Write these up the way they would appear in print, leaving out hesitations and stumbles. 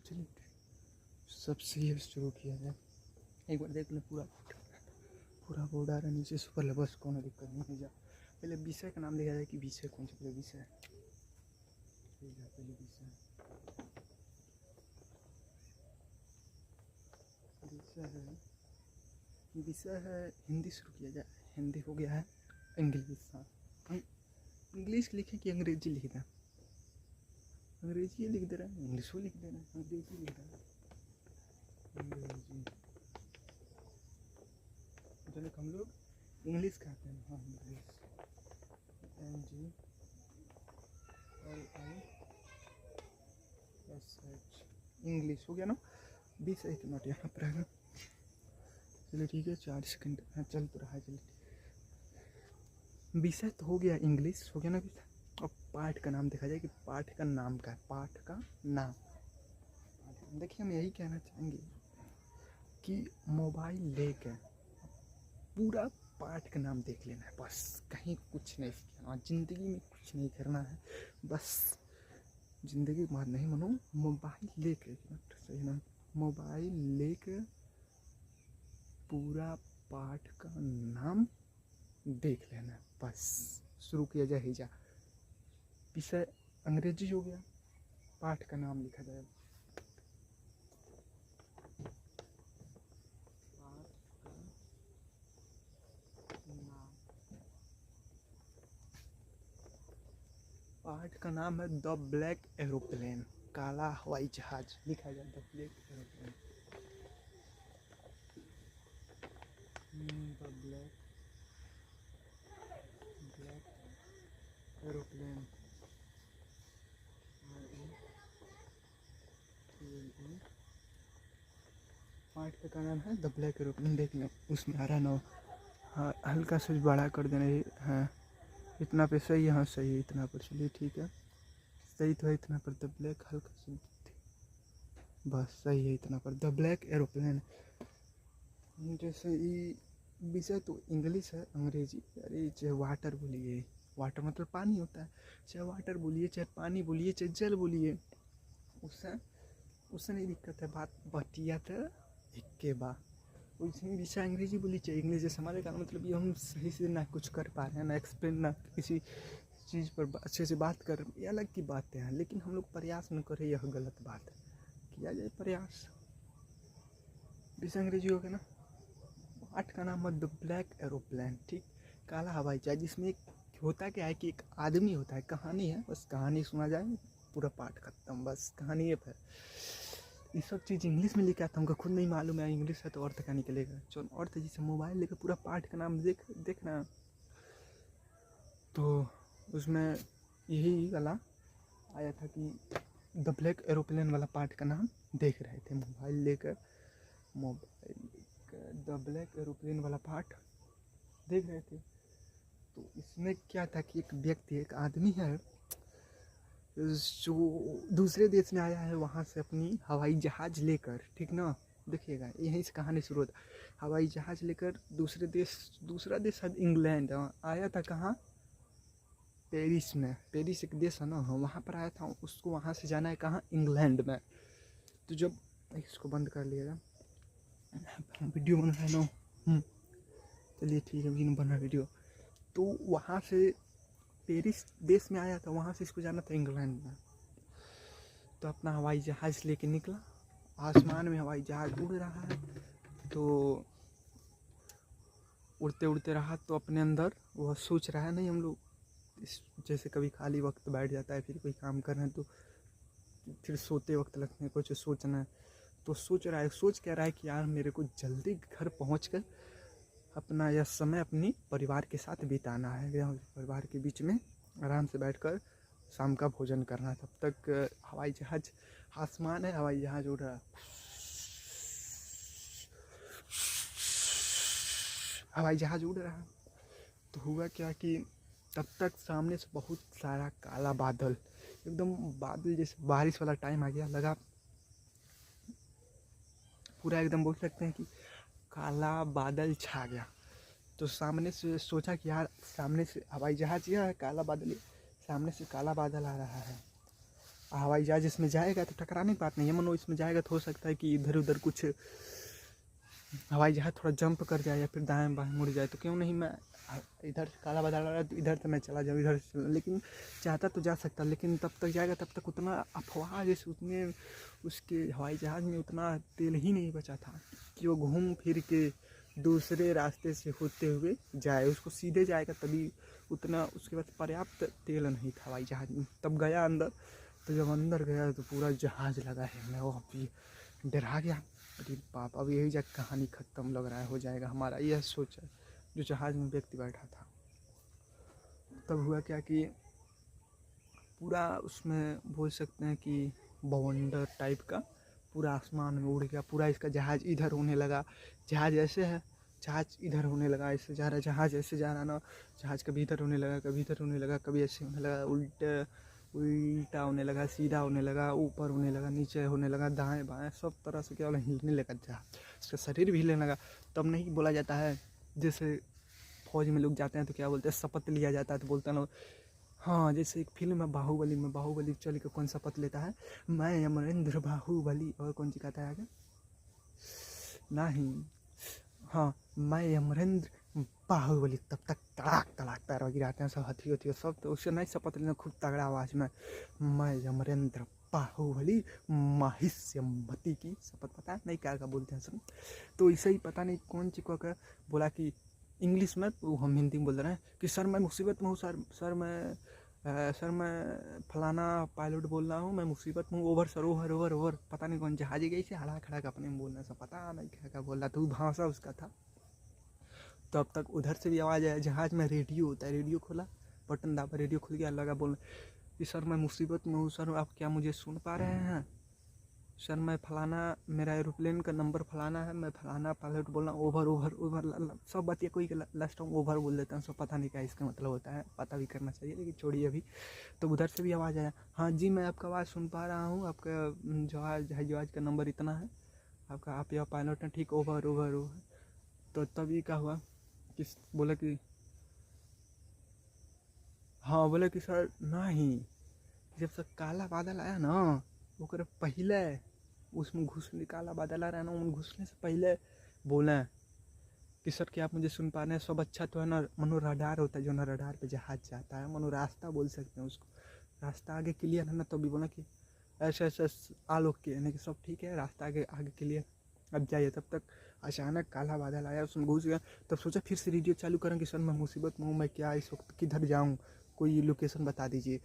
चलिए सब सही है, शुरू किया जाए। एक बार देख लें पूरा बोर्ड आ रहा है नीचे से ऊपर, बस कोनो दिक्कत नहीं जा। पहले विषय का नाम लिखा जाए कि विषय कौन सा, पहले विषय विषय है हिंदी। शुरू किया जाए। हिंदी हो गया है। इंग्लिश, हाँ इंग्लिश लिखें कि अंग्रेजी लिख दें? अंग्रेजी लिख दे रहे हैं, इंग्लिश को लिख दे रहे हैं, अंग्रेजी लिख रहे हैं, अंग्रेजी। चलो हम लोग इंग्लिश कहते हैं। हाँ इंग्लिश, NGLISH, इंग्लिश हो गया ना। 20 इतना यहाँ पर है। चलिए ठीक है, 4 सेकंड चल तो रहा है। चलिए विषय तो हो गया, इंग्लिश हो गया ना विषय। अब पाठ का नाम देखा जाए कि पाठ का नाम क्या है। पाठ का नाम देखिए, हम यही कहना चाहेंगे कि मोबाइल लेके पूरा पाठ का नाम देख लेना है, बस कहीं कुछ नहीं सीखना, ज़िंदगी में कुछ नहीं करना है। बस ज़िंदगी बात नहीं मानो, मोबाइल लेके सही ना, मोबाइल लेके पूरा पाठ का नाम देख लेना है, बस। शुरू किया जाए ही जा। विषय अंग्रेजी हो गया, पाठ का नाम लिखा जाए। पाठ का नाम है द ब्लैक एरोप्लेन, काला हवाई जहाज लिखा जाए। The black aeroplane, the black aeroplane. पाठ का नाम है द ब्लैक एरोप्लेन। देख लें उसमें आ रहा ना, हाँ हल्का सा बड़ा कर देना है। हाँ इतना पे सही है, हाँ सही है इतना पर। चलिए ठीक है, सही तो है इतना पर। द ब्लैक हल्का सा, बस सही है इतना पर। The black aeroplane. जैसे ये विषय तो इंग्लिश है, अंग्रेजी अरे चाहे वाटर बोलिए, वाटर मतलब पानी होता है, चाहे वाटर बोलिए, चाहे पानी बोलिए, चाहे जल बोलिए, उससे नहीं दिक्कत है। बात बतिया तो एक के बा उसमें विषय अंग्रेजी बोली, चाहे इंग्लिश। जैसे हमारे का मतलब ये हम सही से ना कुछ कर पा रहे हैं, ना एक्सप्लेन, ना किसी चीज़ पर अच्छे से बात कर, ये अलग की बातें हैं। लेकिन हम लोग प्रयास न करें, यह गलत बात है। किया जाए प्रयास। विषय अंग्रेजी हो गया ना। पाठ का नाम है द ब्लैक एरोप्लेन, ठीक, काला हवाई जहाज। जिसमें एक होता क्या है कि एक आदमी होता है, कहानी है, बस कहानी सुना जाए पूरा पाठ खत्म, बस कहानी है। फिर ये सब चीज़ इंग्लिश में लिखा था, हमको खुद नहीं मालूम है इंग्लिश है तो अर्थ का निकलेगा। जो अर्थ जिसे मोबाइल लेकर पूरा पाठ का नाम देखना, तो उसमें यही वाला आया था कि द ब्लैक एरोप्लेन वाला पाठ का नाम देख रहे थे मोबाइल लेकर। द ब्लैक एरोप्लेन वाला पाठ देख रहे थे। तो इसमें क्या था कि एक व्यक्ति, एक आदमी है जो दूसरे देश में आया है, वहाँ से अपनी हवाई जहाज़ लेकर, ठीक ना, देखिएगा यहीं से कहानी शुरू होता। हवाई जहाज़ लेकर दूसरा देश शायद इंग्लैंड आया था। कहाँ? पेरिस में। पेरिस एक देश है ना, वहाँ पर आया था। उसको वहाँ से जाना है कहाँ? इंग्लैंड में। तो जब इसको बंद कर लिएगा, वीडियो बन रहा है ना, चलिए ठीक है, बन रहा वीडियो। तो वहाँ से पेरिस देश में आया था, वहाँ से इसको जाना था इंग्लैंड में। तो अपना हवाई जहाज़ लेके निकला, आसमान में हवाई जहाज़ उड़ रहा है। तो उड़ते उड़ते रहा, तो अपने अंदर वह सोच रहा है, नहीं हम लोग जैसे कभी खाली वक्त बैठ जाता है, फिर कोई काम कर रहे हैं तो फिर सोते वक्त लगते हैं कुछ सोचना है। तो सोच क्या रहा है कि यार मेरे को जल्दी घर पहुँचकर अपना यह समय अपनी परिवार के साथ बिताना है, परिवार के बीच में आराम से बैठकर शाम का भोजन करना। तब तक हवाई जहाज़, आसमान है, हवाई जहाज़ उड़ रहा है, हवाई जहाज़ उड़ रहा है। तो हुआ क्या कि तब तक सामने से बहुत सारा काला बादल, एकदम बादल जैसे बारिश वाला टाइम आ गया, लगा पूरा एकदम बोल सकते हैं कि काला बादल छा गया। तो सामने से सोचा कि यार सामने से हवाई जहाज़ यह है, काला बादल, सामने से काला बादल आ रहा है। हवाई जहाज इसमें जाएगा तो टकराने की बात नहीं है, मनो इसमें जाएगा तो हो सकता है कि इधर उधर कुछ हवाई जहाज थोड़ा जंप कर जाए या फिर दाएं बाएं मुड़ जाए, तो क्यों नहीं मैं इधर काला बादल आ रहा है तो इधर से मैं चला जाऊँ, इधर से लेकिन चाहता तो जा सकता, लेकिन तब तक जाएगा तब तक उतना अफवाह जैसे उतने उसके हवाई जहाज़ में उतना तेल ही नहीं बचा था कि वो घूम फिर के दूसरे रास्ते से होते हुए जाए, उसको सीधे जाएगा तभी उतना, उसके बाद पर्याप्त तेल नहीं था हवाई जहाज़ में। तब गया अंदर, तो जब अंदर गया तो पूरा जहाज़ लगा है, मैं वो अभी डरा गया, अरे बाप अब यही जगह कहानी ख़त्म लग रहा है, हो जाएगा हमारा, यह सोचा जो जहाज़ में व्यक्ति बैठा था। तब हुआ क्या कि पूरा उसमें बोल सकते हैं कि बवंडर टाइप का पूरा आसमान में उड़ गया, पूरा इसका जहाज़ इधर होने लगा, जहाज़ ऐसे है, जहाज़ इधर होने लगा, ऐसे जा रहा है जहाज़, ऐसे जा रहा ना, जहाज़ कभी इधर होने लगा, कभी इधर होने लगा, कभी ऐसे होने लगा, उल्टा होने लगा, सीधा होने लगा, ऊपर होने लगा, नीचे होने लगा, दाएं बाएं सब तरह से केवल हिलने लगा जहाज़, उसका शरीर भी हिलने लगा। तब नहीं बोला जाता है, जैसे फौज में लोग जाते हैं तो क्या बोलते हैं, शपथ लिया जाता है, तो बोलते हैं लोग, हाँ जैसे एक फिल्म है बाहुबली में, बाहुबली चल के कौन शपथ लेता है, मैं अमरेंद्र बाहुबली, और कौन सी कहता है आगे, नहीं, हाँ मैं अमरेंद्र बाहुबली, तब तक तड़ाक तड़ाक पैर गिराते हैं सब, हथी होती है सब, तो उससे नहीं शपथ लेना खूब तगड़ा आवाज़ में, मैं अमरेंद्र बाहुबली माहिष्यमती की शपथ, पता नहीं क्या क्या बोलते हैं सब, तो इसे ही पता नहीं कौन सी को बोला कि इंग्लिश में, तो हम हिंदी में बोल रहे हैं कि सर मैं मुसीबत में हूँ, सर मैं फलाना पायलट बोल रहा हूँ, मैं मुसीबत में हूँ, over sir, over over over, पता नहीं कौन जहाज़ी गई से हड़ा खड़ा अपने में बोलना, सब पता नहीं क्या क्या बोल रहा था, भाषा उसका था। तो अब तक उधर से भी आवाज़ आया, जहाज़ में रेडियो होता है, रेडियो खोला, बटन दाबा, रेडियो खुल गया, लगा बोलने कि सर मैं मुसीबत में हूँ, सर आप क्या मुझे सुन पा रहे हैं, सर मैं फलाना, मेरा एरोप्लेन का नंबर फलाना है, मैं फलाना पायलट बोल रहा हूँ, ओवर ओवर ओवर, सब बात, कोई लास्ट टाइम ओवर बोल देता हूँ, सब पता नहीं क्या इसका मतलब होता है, पता भी करना चाहिए, लेकिन छोड़िए अभी। तो उधर से भी आवाज़ आया, हाँ जी मैं आपका आवाज़ सुन पा रहा हूँ, आपका जहाज का नंबर इतना है, आपका आप यह पायलट हैं, ठीक, ओवर ओवर ओवर। तो तभी क्या हुआ कि बोला कि हाँ, बोले कि सर नहीं, जब से काला बादल आया ना, ओकर पहले उसमें घुसने, काला बादल आ रहा है ना, उन घुसने से पहले बोले कि सर क्या आप मुझे सुन पा रहे हैं, सब अच्छा तो है ना, मनो रडार होता है जो ना, रडार पे जहाज जाता है, मनो रास्ता बोल सकते हैं उसको, रास्ता आगे क्लियर है ना, तो भी बोला कि ऐसे ऐसे आलोक के, यानी कि सब ठीक है, रास्ता आगे आगे क्लियर, अब जाइए। तब तक अचानक काला बादल आया, उसमें घुस गया, तब सोचा फिर से रेडियो चालू करें कि सर मैं मुसीबत में हूँ, मैं क्या इस वक्त किधर जाऊँ, कोई लोकेशन बता दीजिए।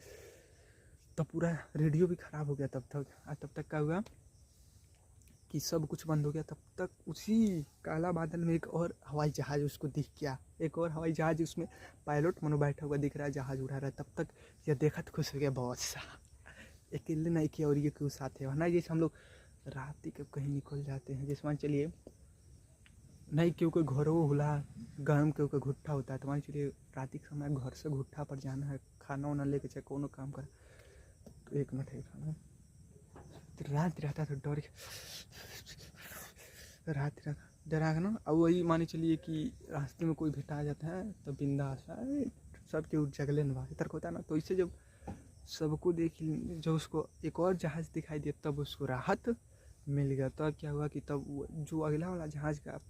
तब पूरा रेडियो भी ख़राब हो गया तब तक क्या हुआ कि सब कुछ बंद हो गया। तब तक उसी काला बादल में एक और हवाई जहाज़ उसको दिख गया, एक और हवाई जहाज़, उसमें पायलट मनो बैठा हुआ दिख रहा है, जहाज़ उड़ा रहा है। तब तक यह देखा तो खुश हो गया बहुत सा, अकेले नहीं किया, और ये क्यों साथ है ना, जैसे हम लोग रात ही कब कहीं निकल जाते हैं, जैसे मान चलिए नहीं क्यों कोई घरों हुला गरम क्यों कोई घुट्टा होता है, तो मान चलिए रात के समय घर से घुट्टा पर जाना है, खाना वाना लेके चाहे कोनो काम कर, तो एक मिनट है खाना, रात रहता तो डर, रात रहता डरा ना। अब वही मान चलिए कि रास्ते में कोई भेटा जाता है तो बिंदास सबके जगले नवा तर्क होता है ना, तो इससे जब सबको देख, जब उसको एक और जहाज़ दिखाई दिया तब उसको राहत मिल गया। तब क्या हुआ कि तब जो अगला वाला जहाज़ का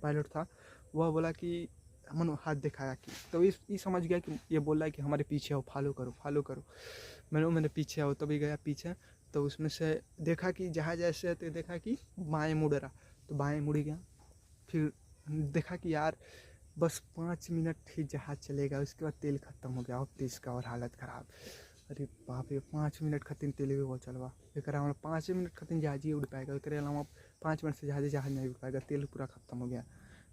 पायलट था वह बोला कि मनो हाथ दिखाया कि, तो ये समझ गया कि ये बोल रहा है कि हमारे पीछे आओ, फॉलो करो फॉलो करो, मैंने पीछे आओ, तभी गया पीछे, तो उसमें से देखा कि जहाज़ ऐसे है, तो देखा कि बाएं मुड़ रहा, तो बाएं मुड़ गया। फिर देखा कि यार बस 5 मिनट ही जहाज़ चलेगा, उसके बाद तेल ख़त्म हो गया, अब तो इसका और हालत ख़राब। अरे बाप रे, 5 मिनट खातिर तेल भी बहुत चलवा, एक 5 मिनट खातिर जहाज़ ही उड़ पाएगा, एक अलावा 5 मिनट से जहाज़ नहीं उड़ पाएगा, तेल पूरा ख़त्म हो गया।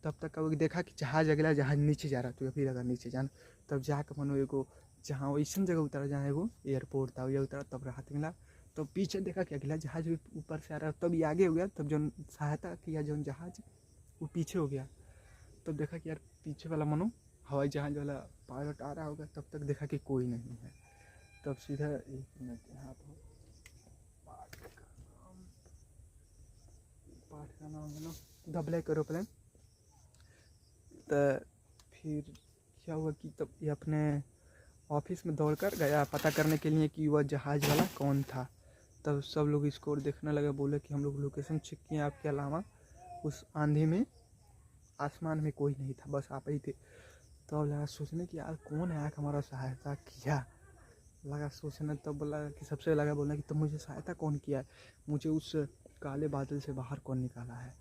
तब तक कब देखा कि जहाज़ अगला जहाज़ नीचे जा रहा, तो फिर अगर नीचे जाना, तब जाकर मनो एगो जहाँ वैसन जगह उतरा, जहाँ एगो एयरपोर्ट था, ये उतरा, तब राहत मिला। तो पीछे देखा कि अगला जहाज़ भी ऊपर से आ रहा है, तब ये आगे हो गया, तब जो सहायता किया जो जहाज़ वो पीछे हो गया। तब देखा कि यार पीछे वाला मनो हवाई जहाज़ वाला पायलट आ रहा होगा, तब तक देखा कि कोई नहीं है। तब सीधा एक मिनट यहाँ पर पाठ का नाम है ना द ब्लैक एरोप्लेन। तो फिर क्या हुआ कि तब ये अपने ऑफिस में दौड़कर गया पता करने के लिए कि वह जहाज़ वाला कौन था। तब सब लोग इसको और देखने लगे, बोले कि हम लोग लोकेशन चेक किए, आपके अलावा उस आंधी में आसमान में कोई नहीं था, बस आप ही थे। तो अब लगा सोचने कि यार कौन है आके हमारा सहायता किया, लगा सोचने। तब बोला कि सबसे लगा बोलना कि तुम मुझे सहायता कौन किया है, मुझे उस काले बादल से बाहर कौन निकाला है,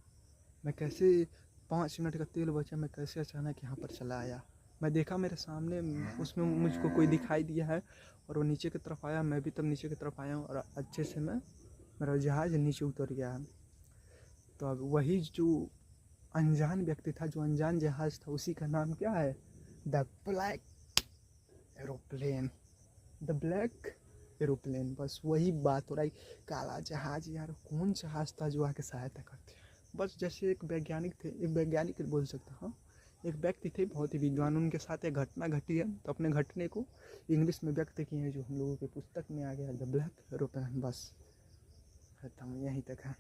मैं कैसे 5 मिनट का तेल बचा, मैं कैसे अचानक यहाँ पर चला आया। मैं देखा मेरे सामने उसमें मुझको कोई दिखाई दिया है और वो नीचे की तरफ आया, मैं भी तब नीचे की तरफ आया हूँ और अच्छे से मेरा जहाज़ नीचे उतर गया। तो अब वही जो अनजान व्यक्ति था, जो अनजान जहाज़ था, उसी का नाम क्या है, the black aeroplane. The black aeroplane, बस वही बात हो रही। काला जहाज, यार कौन जहाज था जो आके सहायता करते। बस जैसे एक वैज्ञानिक थे, एक वैज्ञानिक बोल सकता हूँ, एक व्यक्ति थे बहुत ही विद्वान, उनके साथ एक घटना घटी है, तो अपने घटने को इंग्लिश में व्यक्त किए हैं, जो हम लोगों की पुस्तक में आ गया, द ब्लैक एरोप्लेन। बस खत्म, यहीं तक है।